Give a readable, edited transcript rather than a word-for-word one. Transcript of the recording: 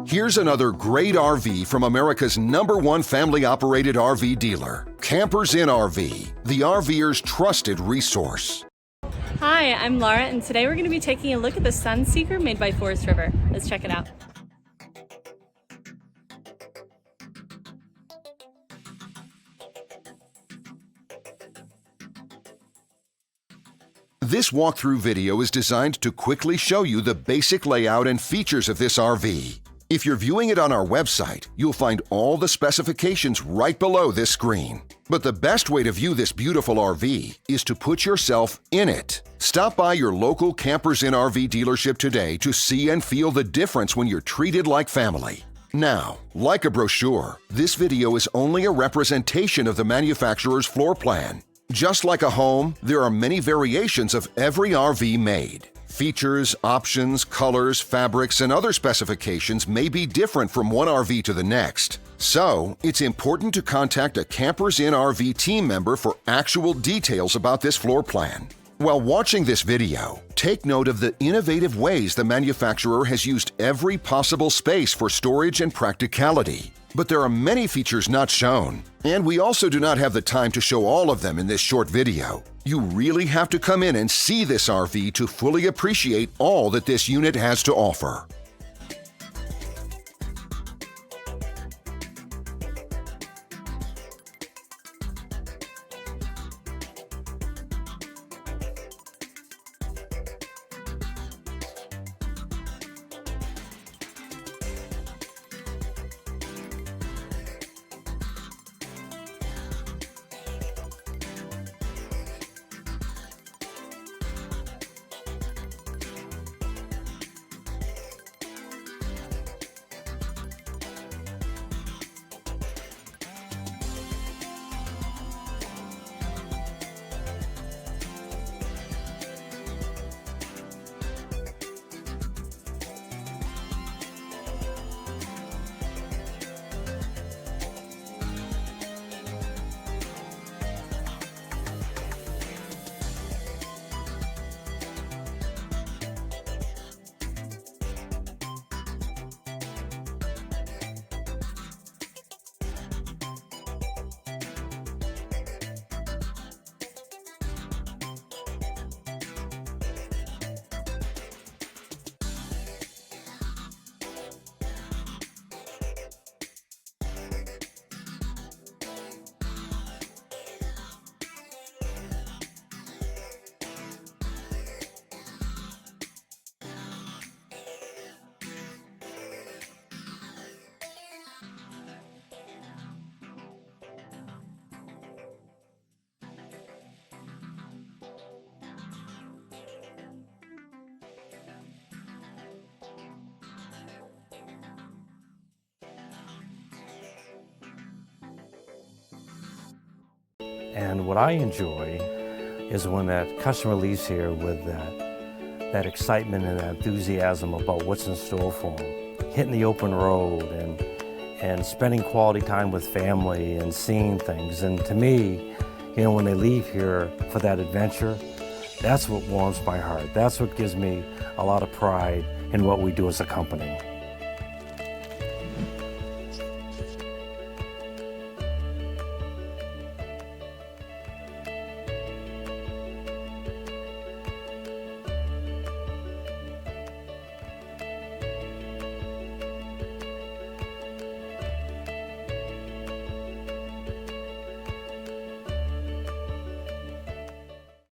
Here's another great RV from America's #1 family-operated RV dealer, Campers Inn RV, the RVer's trusted resource. Hi, I'm Laura, and today we're going to be taking a look at the Sunseeker made by Forest River. Let's check it out. This walkthrough video is designed to quickly show you the basic layout and features of this RV. If you're viewing it on our website, you'll find all the specifications right below this screen. But the best way to view this beautiful RV is to put yourself in it. Stop by your local Campers Inn RV dealership today to see and feel the difference when you're treated like family. Now, like a brochure, this video is only a representation of the manufacturer's floor plan. Just like a home, there are many variations of every RV made. Features, options, colors, fabrics, and other specifications may be different from one RV to the next. So, it's important to contact a Campers Inn RV team member for actual details about this floor plan. While watching this video, take note of the innovative ways the manufacturer has used every possible space for storage and practicality. But there are many features not shown, and we also do not have the time to show all of them in this short video. You really have to come in and see this RV to fully appreciate all that this unit has to offer. And what I enjoy is when that customer leaves here with that excitement and that enthusiasm about what's in store for them. Hitting the open road and spending quality time with family and seeing things. And to me, you know, when they leave here for that adventure, that's what warms my heart. That's what gives me a lot of pride in what we do as a company.